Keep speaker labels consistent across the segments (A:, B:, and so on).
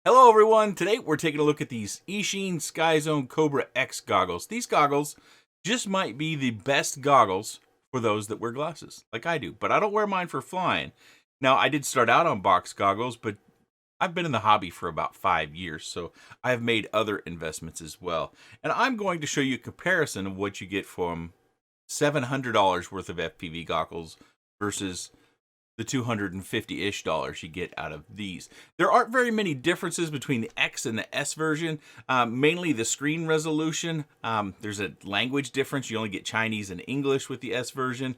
A: Hello everyone, today we're taking a look at these Eachine SkyZone Cobra X Goggles. These goggles just might be the best goggles for those that wear glasses, like I do, but I don't wear mine for flying. Now, I did start out on box goggles, but I've been in the hobby for about 5 years, so I've made other investments as well. And I'm going to show you a comparison of what you get from $700 worth of FPV goggles versus the $250-ish you get out of these. There aren't very many differences between the X and the S version, mainly the screen resolution. There's a language difference. You only get Chinese and English with the S version.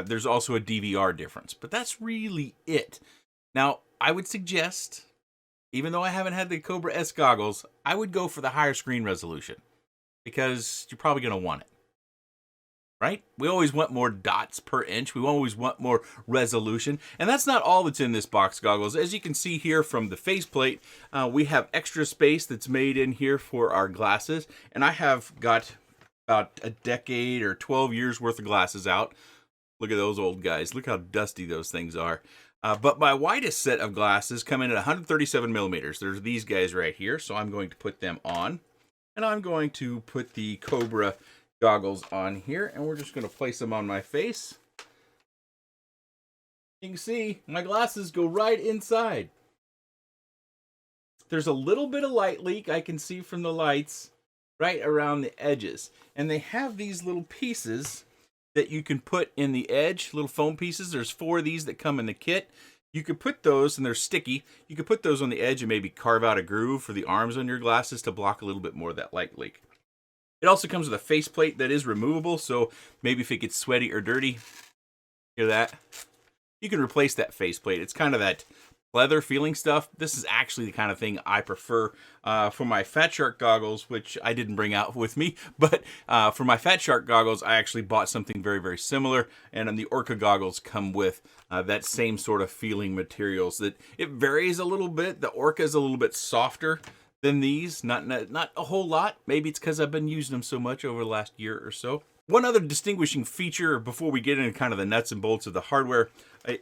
A: There's also a DVR difference, but that's really it. Now, I would suggest, even though I haven't had the Cobra S goggles, I would go for the higher screen resolution because you're probably going to want it. Right? We always want more dots per inch. We always want more resolution. And that's not all that's in this box goggles. As you can see here from the faceplate, we have extra space that's made in here for our glasses. And I have got about a decade or 12 years worth of glasses out. Look at those old guys. Look how dusty those things are. But my widest set of glasses come in at 137 millimeters. There's these guys right here. So I'm going to put them on. And I'm going to put the Cobra goggles on here, and we're just going to place them on my face. You can see my glasses go right inside. There's a little bit of light leak I can see from the lights right around the edges, and they have these little pieces that you can put in the edge, little foam pieces. There's 4 of these that come in the kit. You could put those, and they're sticky. You could put those on the edge and maybe carve out a groove for the arms on your glasses to block a little bit more of that light leak. It also comes with a faceplate that is removable, so maybe if it gets sweaty or dirty, hear that? You can replace that faceplate. It's kind of that leather feeling stuff. This is actually the kind of thing I prefer for my Fat Shark goggles, which I didn't bring out with me, but for my Fat Shark goggles, I actually bought something very, very similar, and the Orca goggles come with that same sort of feeling materials. That it varies a little bit. The Orca is a little bit softer than these, not a whole lot. Maybe it's because I've been using them so much over the last year or so. One other distinguishing feature before we get into kind of the nuts and bolts of the hardware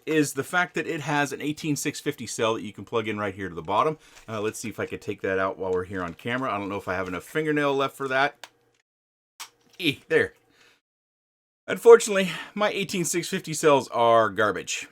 A: is the fact that it has an 18650 cell that you can plug in right here to the bottom. Let's see if I can take that out while we're here on camera. I don't know if I have enough fingernail left for that. There. Unfortunately, my 18650 cells are garbage.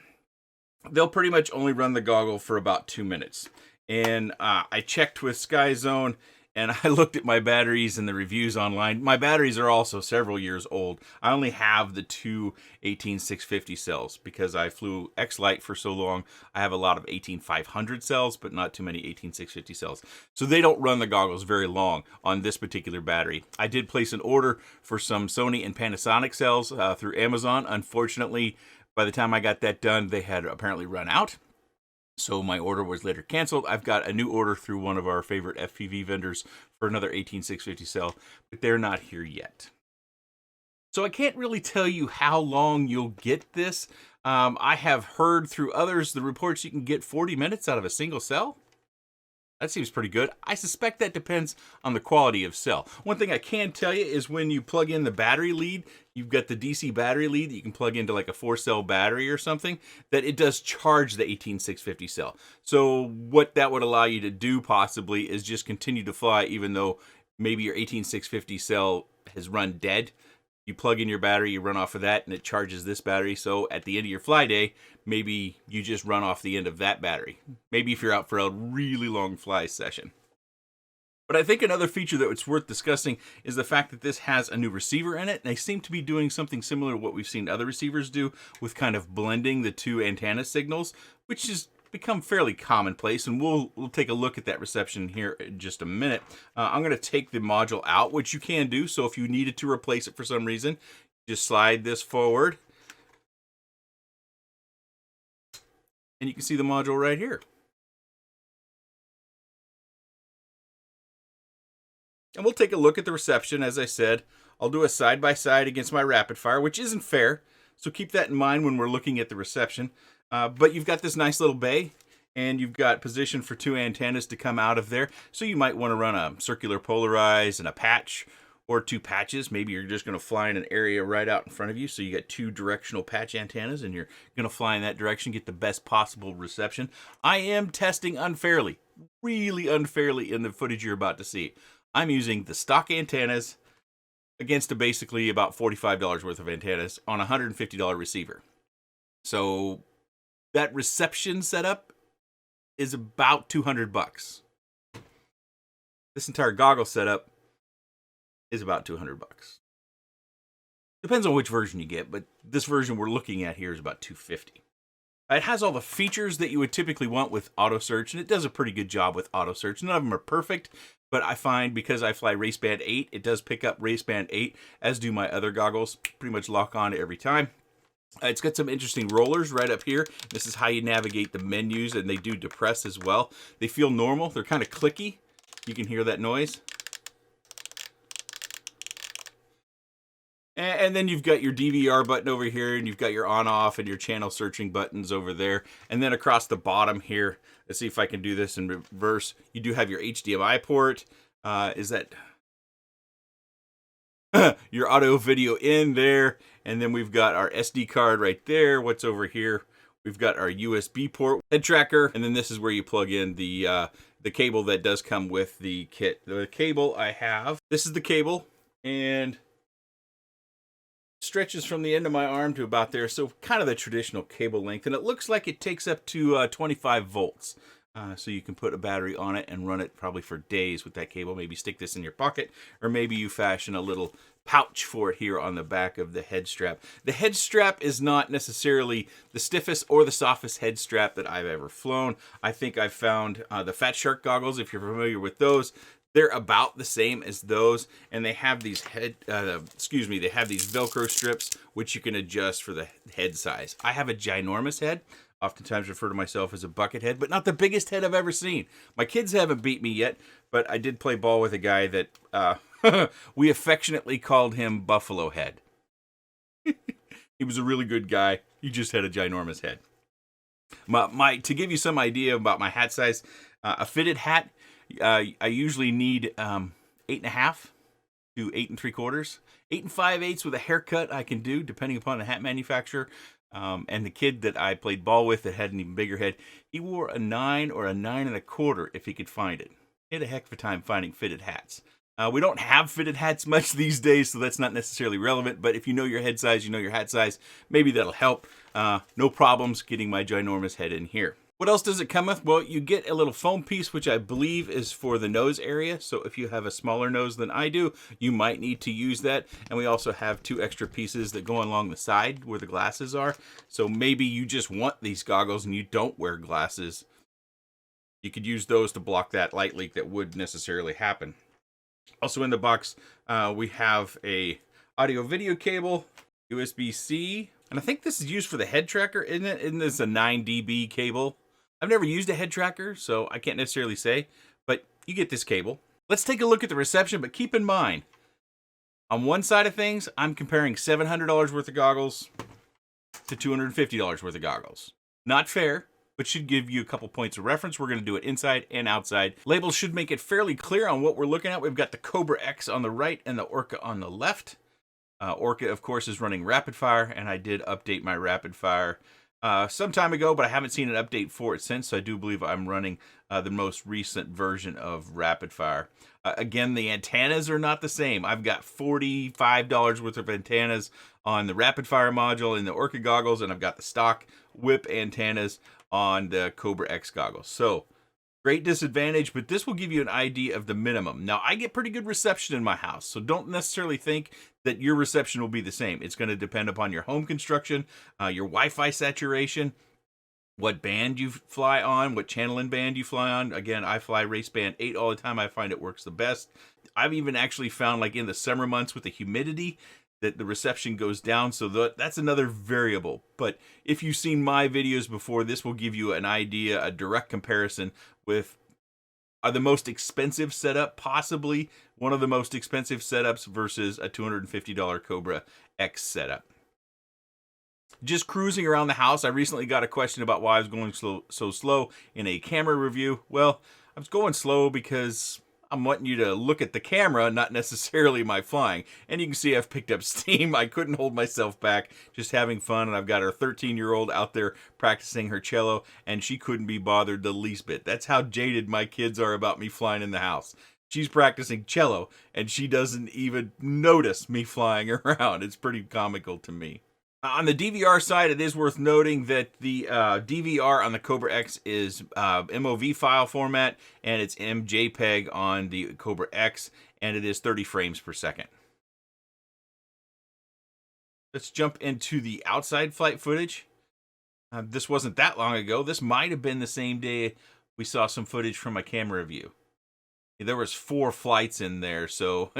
A: They'll pretty much only run the goggle for about 2 minutes. And I checked with SkyZone, and I looked at my batteries and the reviews online. My batteries are also several years old. I only have the 2 18650 cells because I flew X-Lite for so long. I have a lot of 18500 cells, but not too many 18650 cells. So they don't run the goggles very long on this particular battery. I did place an order for some Sony and Panasonic cells through Amazon. Unfortunately, by the time I got that done, they had apparently run out. So my order was later canceled. I've got a new order through one of our favorite FPV vendors for another 18650 cell, but they're not here yet. So I can't really tell you how long you'll get this. I have heard through others the reports you can get 40 minutes out of a single cell. That seems pretty good. I suspect that depends on the quality of cell. One thing I can tell you is when you plug in the battery lead, you've got the DC battery lead that you can plug into like a 4-cell battery or something, that it does charge the 18650 cell. So what that would allow you to do possibly is just continue to fly even though maybe your 18650 cell has run dead. You plug in your battery, you run off of that, and it charges this battery. So at the end of your fly day, maybe you just run off the end of that battery. Maybe if you're out for a really long fly session. But I think another feature that it's worth discussing is the fact that this has a new receiver in it. And they seem to be doing something similar to what we've seen other receivers do with kind of blending the 2 antenna signals, which is become fairly commonplace, and we'll take a look at that reception here in just a minute. I'm going to take the module out, which you can do, so if you needed to replace it for some reason, just slide this forward, and you can see the module right here. And we'll take a look at the reception. As I said, I'll do a side-by-side against my rapid fire, which isn't fair, so keep that in mind when we're looking at the reception. But you've got this nice little bay, and you've got position for 2 antennas to come out of there. So you might want to run a circular polarize and a patch, or 2 patches. Maybe you're just going to fly in an area right out in front of you. So you got 2 directional patch antennas, and you're going to fly in that direction, get the best possible reception. I am testing unfairly. really unfairly in the footage you're about to see. I'm using the stock antennas against basically about $45 worth of antennas on a $150 receiver. So that reception setup is about $200. This entire goggle setup is about $200. Depends on which version you get, but this version we're looking at here is about $250. It has all the features that you would typically want with auto search, and it does a pretty good job with auto search. None of them are perfect, but I find because I fly raceband 8, it does pick up raceband 8, as do my other goggles. Pretty much lock on every time. It's got some interesting rollers right up here. This is how you navigate the menus, and they do depress as well. They feel normal. They're kind of clicky. You can hear that noise. And then you've got your DVR button over here, and you've got your on-off and your channel searching buttons over there. And then across the bottom here, let's see if I can do this in reverse. You do have your HDMI port. Is that your audio video in there? And then we've got our SD card right there. What's over here? We've got our USB port, head tracker, and then this is where you plug in the cable that does come with the kit. The cable I have, this is the cable, and stretches from the end of my arm to about there, so kind of the traditional cable length, and it looks like it takes up to 25 volts. So you can put a battery on it and run it probably for days with that cable. Maybe stick this in your pocket, or maybe you fashion a little pouch for it here on the back of the head strap. The head strap is not necessarily the stiffest or the softest head strap that I've ever flown. I think I've found the Fat Shark goggles, if you're familiar with those, they're about the same as those, and they have these they have these Velcro strips which you can adjust for the head size. I have a ginormous head. Oftentimes refer to myself as a bucket head, but not the biggest head I've ever seen. My kids haven't beat me yet, but I did play ball with a guy that we affectionately called him Buffalo Head. He was a really good guy. He just had a ginormous head. To give you some idea about my hat size, a fitted hat, I usually need 8.5 to 8 3/4. 8 5/8 with a haircut I can do, depending upon the hat manufacturer. And the kid that I played ball with that had an even bigger head, he wore a 9 or a 9 1/4 if he could find it. He had a heck of a time finding fitted hats. We don't have fitted hats much these days, so that's not necessarily relevant, but if you know your head size, you know your hat size, maybe that'll help. No problems getting my ginormous head in here. What else does it come with? Well, you get a little foam piece, which I believe is for the nose area. So if you have a smaller nose than I do, you might need to use that. And we also have 2 extra pieces that go along the side where the glasses are. So maybe you just want these goggles and you don't wear glasses. You could use those to block that light leak that would necessarily happen. Also in the box, we have a audio video cable, USB-C, and I think this is used for the head tracker, isn't it? Isn't this a 9 dB cable? I've never used a head tracker, so I can't necessarily say, but you get this cable. Let's take a look at the reception, but keep in mind, on one side of things, I'm comparing $700 worth of goggles to $250 worth of goggles. Not fair, but should give you a couple points of reference. We're going to do it inside and outside. Labels should make it fairly clear on what we're looking at. We've got the Cobra X on the right and the Orca on the left. Orca, of course, is running rapid fire, and I did update my rapid fire some time ago, but I haven't seen an update for it since, so I do believe I'm running the most recent version of rapid fire. Again, the antennas are not the same. I've got $45 worth of antennas on the rapid fire module in the Orca goggles, and I've got the stock whip antennas on the Cobra X goggles. So great disadvantage, but this will give you an idea of the minimum. Now, I get pretty good reception in my house, so don't necessarily think that your reception will be the same. It's going to depend upon your home construction, your Wi-Fi saturation, what band you fly on, what channel and band you fly on. Again, I fly race band 8 all the time. I find it works the best. I've even actually found, like in the summer months with the humidity, that the reception goes down, so that's another variable. But if you've seen my videos before, this will give you an idea, a direct comparison with the most expensive setup, possibly one of the most expensive setups, versus a $250 Cobra X setup. Just cruising around the house, I recently got a question about why I was going so slow in a camera review. Well, I was going slow because I'm wanting you to look at the camera, not necessarily my flying. And you can see I've picked up steam. I couldn't hold myself back, just having fun. And I've got our 13-year-old out there practicing her cello, and she couldn't be bothered the least bit. That's how jaded my kids are about me flying in the house. She's practicing cello, and she doesn't even notice me flying around. It's pretty comical to me. On the DVR side, it is worth noting that the DVR on the Cobra X is MOV file format, and it's MJPEG on the Cobra X, and it is 30 frames per second. Let's jump into the outside flight footage. This wasn't that long ago. This might have been the same day we saw some footage from my camera view. There was 4 flights in there, so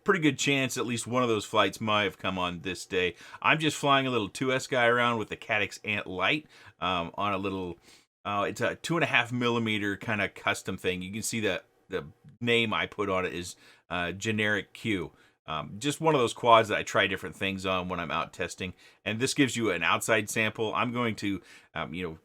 A: pretty good chance at least one of those flights might have come on this day. I'm just flying a little 2S guy around with the Cat Ant Light on a little, it's a 2.5 millimeter kind of custom thing. You can see that the name I put on it is Generic Q. Just one of those quads that I try different things on when I'm out testing. And this gives you an outside sample. I'm going to,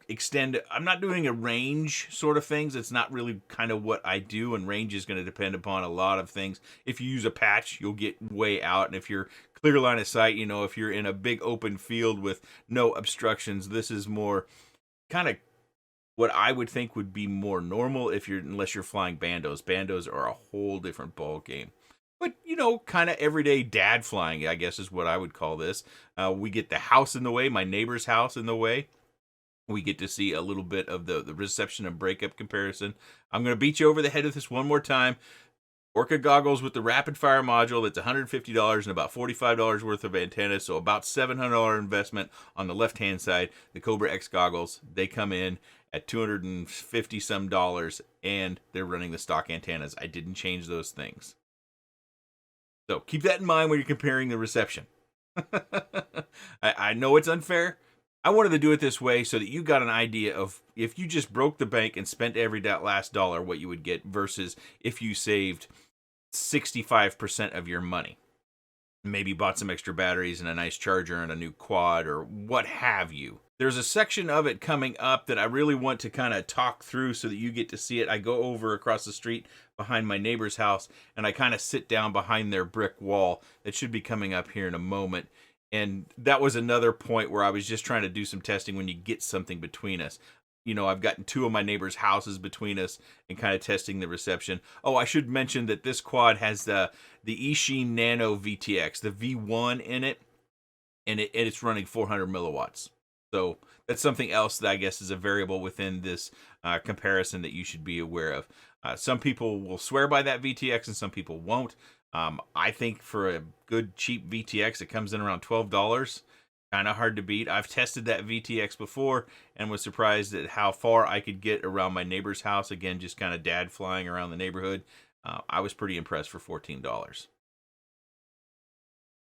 A: extend. I'm not doing a range sort of things. It's not really kind of what I do. And range is going to depend upon a lot of things. If you use a patch, you'll get way out. And if you're clear line of sight, if you're in a big open field with no obstructions, this is more kind of what I would think would be more normal unless you're flying bandos. Bandos are a whole different ball game. But, kind of everyday dad flying, I guess is what I would call this. We get the house in the way, my neighbor's house in the way. We get to see a little bit of the reception and breakup comparison. I'm going to beat you over the head with this one more time. Orca goggles with the rapid fire module, that's $150 and about $45 worth of antennas, so about $700 investment on the left-hand side. The Cobra X goggles, they come in at $250 some, and they're running the stock antennas. I didn't change those things. So keep that in mind when you're comparing the reception. I know it's unfair. I wanted to do it this way so that you got an idea of if you just broke the bank and spent every last dollar, what you would get versus if you saved 65% of your money. Maybe bought some extra batteries and a nice charger and a new quad or what have you. There's a section of it coming up that I really want to kind of talk through so that you get to see it. I go over across the street behind my neighbor's house and I kind of sit down behind their brick wall that should be coming up here in a moment. And that was another point where I was just trying to do some testing when you get something between us. I've gotten 2 of my neighbors' houses between us and kind of testing the reception. Oh, I should mention that this quad has the Eachine Nano VTX, the V1 in it, and it's running 400 milliwatts. So that's something else that I guess is a variable within this comparison that you should be aware of. Some people will swear by that VTX and some people won't. I think for a good cheap VTX, it comes in around $12. Kind of hard to beat. I've tested that VTX before and was surprised at how far I could get around my neighbor's house. Again, just kind of dad flying around the neighborhood. I was pretty impressed for $14.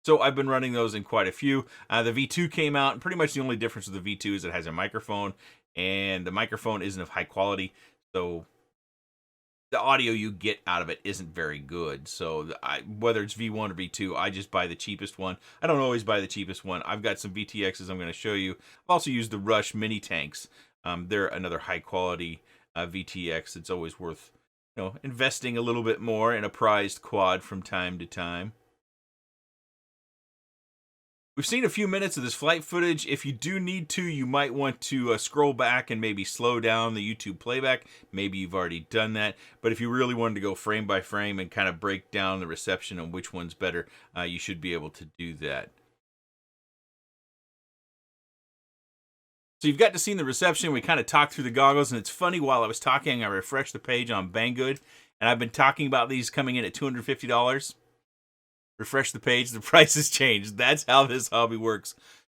A: So I've been running those in quite a few. The V2 came out, and pretty much the only difference with the V2 is it has a microphone, and the microphone isn't of high quality, so the audio you get out of it isn't very good. So whether it's V1 or V2, I just buy the cheapest one. I don't always buy the cheapest one. I've got some VTXs I'm going to show you. I've also used the Rush mini tanks. They're another high quality VTX. It's always worth investing a little bit more in a prized quad from time to time. We've seen a few minutes of this flight footage. If you do need to, you might want to scroll back and maybe slow down the YouTube playback. Maybe you've already done that. But if you really wanted to go frame by frame and kind of break down the reception and which one's better, you should be able to do that. So you've got to see the reception. We kind of talked through the goggles, and it's funny, while I was talking, I refreshed the page on Banggood, and I've been talking about these coming in at $250. Refresh the page, the price has changed. That's how this hobby works.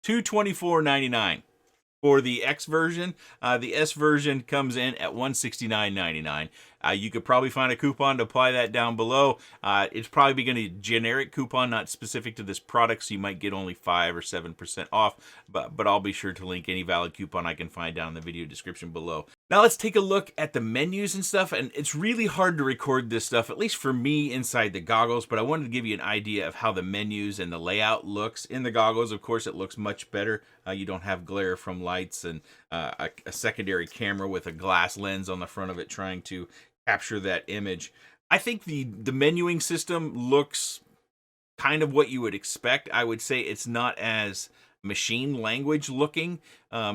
A: $224.99 for the X version. The S version comes in at $169.99. You could probably find a coupon to apply that down below. It's probably going to be a generic coupon, not specific to this product, so you might get only 5 or 7% off, but I'll be sure to link any valid coupon I can find down in the video description below. Now let's take a look at the menus and stuff, and it's really hard to record this stuff, at least for me, inside the goggles, but I wanted to give you an idea of how the menus and the layout looks. In the goggles, of course, it looks much better. You don't have glare from lights and a secondary camera with a glass lens on the front of it trying to capture that image. I think the menuing system looks kind of what you would expect. I would say it's not as machine language looking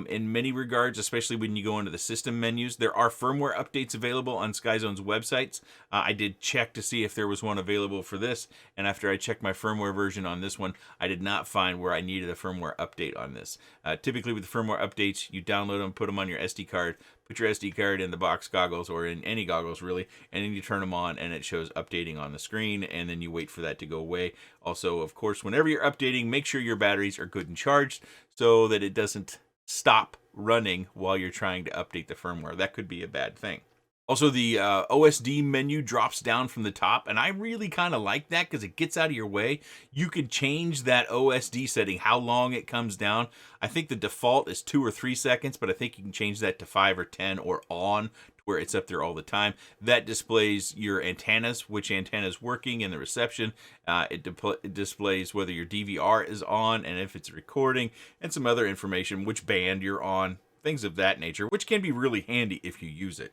A: in many regards, especially when you go into the system menus. There are firmware updates available on SkyZone's websites. I did check to see if there was one available for this, and after I checked my firmware version on this one, I did not find where I needed a firmware update on this. Typically with the firmware updates, you download them, put them on your SD card, put your SD card in the box goggles, or in any goggles really, and then you turn them on and it shows updating on the screen, and then you wait for that to go away. Also, of course, whenever you're updating, make sure your batteries are good and charged so that it doesn't stop running while you're trying to update the firmware. That could be a bad thing. Also, the OSD menu drops down from the top, and I really kind of like that because it gets out of your way. You could change that OSD setting, how long it comes down. I think the default is 2 or 3 seconds, but I think you can change that to 5 or 10 or on, to where it's up there all the time. That displays your antennas, which antenna is working, and the reception. It displays whether your DVR is on and if it's recording, and some other information, which band you're on, things of that nature, which can be really handy if you use it.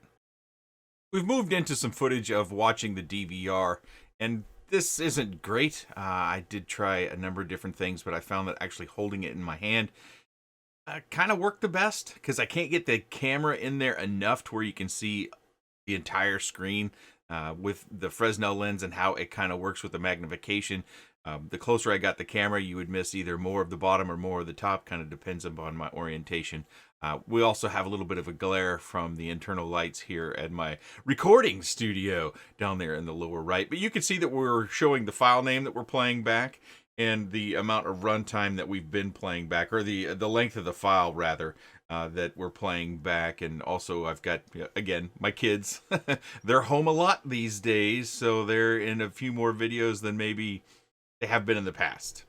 A: We've moved into some footage of watching the DVR, and this isn't great. I did try a number of different things, but I found that actually holding it in my hand kind of worked the best because I can't get the camera in there enough to where you can see the entire screen with the Fresnel lens and how it kind of works with the magnification. The closer I got the camera, you would miss either more of the bottom or more of the top, kind of depends upon my orientation. We also have a little bit of a glare from the internal lights here at my recording studio down there in the lower right. But you can see that we're showing the file name that we're playing back and the amount of runtime that we've been playing back, or the length of the file rather, that we're playing back. And also I've got, again, my kids. They're home a lot these days, so they're in a few more videos than maybe they have been in the past.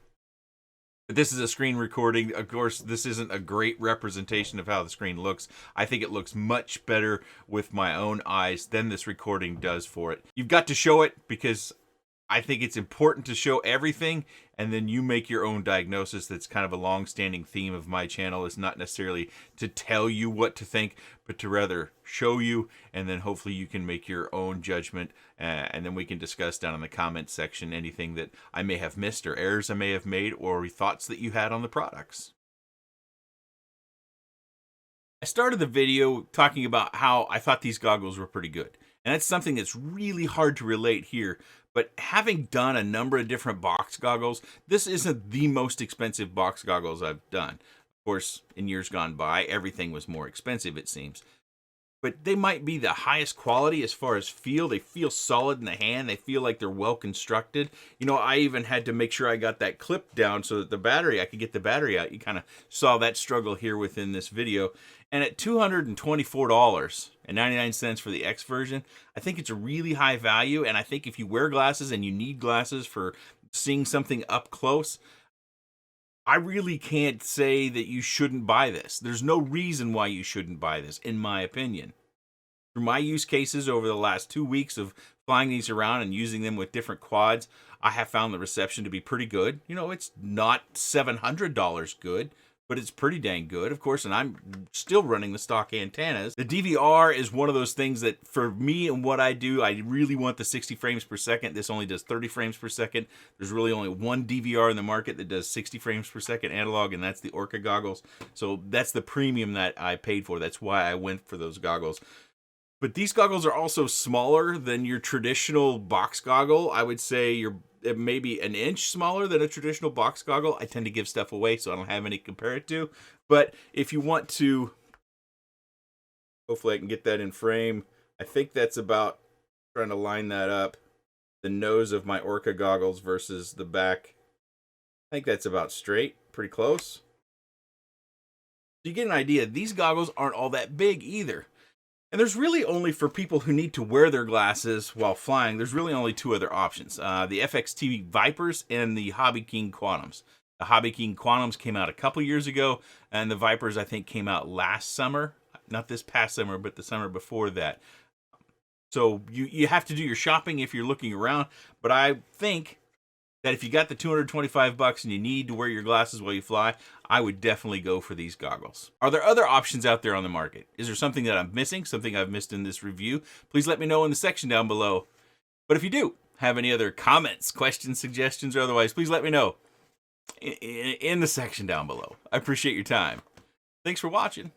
A: This is a screen recording. Of course, this isn't a great representation of how the screen looks. I think it looks much better with my own eyes than this recording does for it. You've got to show it because I think it's important to show everything, and then you make your own diagnosis. That's kind of a long-standing theme of my channel. It's not necessarily to tell you what to think, but to rather show you, and then hopefully you can make your own judgment, and then we can discuss down in the comments section anything that I may have missed, or errors I may have made, or thoughts that you had on the products. I started the video talking about how I thought these goggles were pretty good. And that's something that's really hard to relate here. But having done a number of different box goggles, this isn't the most expensive box goggles I've done. Of course, in years gone by, everything was more expensive, it seems. But they might be the highest quality as far as feel. They feel solid in the hand. They feel like they're well constructed. You know, I even had to make sure I got that clip down so that I could get the battery out. You kind of saw that struggle here within this video. And at $224.99 for the X version, I think it's a really high value. And I think if you wear glasses and you need glasses for seeing something up close, I really can't say that you shouldn't buy this. There's no reason why you shouldn't buy this, in my opinion. Through my use cases over the last 2 weeks of flying these around and using them with different quads, I have found the reception to be pretty good. You know, it's not $700 good, but it's pretty dang good, of course, and I'm still running the stock antennas. The DVR is one of those things that, for me and what I do, I really want the 60 frames per second. This only does 30 frames per second. There's really only one DVR in the market that does 60 frames per second analog, and that's the Orca goggles. So that's the premium that I paid for. That's why I went for those goggles. But these goggles are also smaller than your traditional box goggle. I would say you're maybe an inch smaller than a traditional box goggle. I tend to give stuff away, so I don't have any to compare it to. But if you want to, hopefully I can get that in frame. I think that's about, trying to line that up, the nose of my Orca goggles versus the back. I think that's about straight, pretty close. So you get an idea, these goggles aren't all that big either. And there's really only, for people who need to wear their glasses while flying, there's really only two other options. The FXT Vipers and the Hobby King Quantums. The Hobby King Quantums came out a couple years ago, and the Vipers, I think, came out last summer. Not this past summer, but the summer before that. So you have to do your shopping if you're looking around, but I think that if you got the $225 and you need to wear your glasses while you fly, I would definitely go for these goggles. Are there other options out there on the market? Is there something that I'm missing, something I've missed in this review? Please let me know in the section down below. But if you do have any other comments, questions, suggestions, or otherwise, please let me know in the section down below. I appreciate your time. Thanks for watching.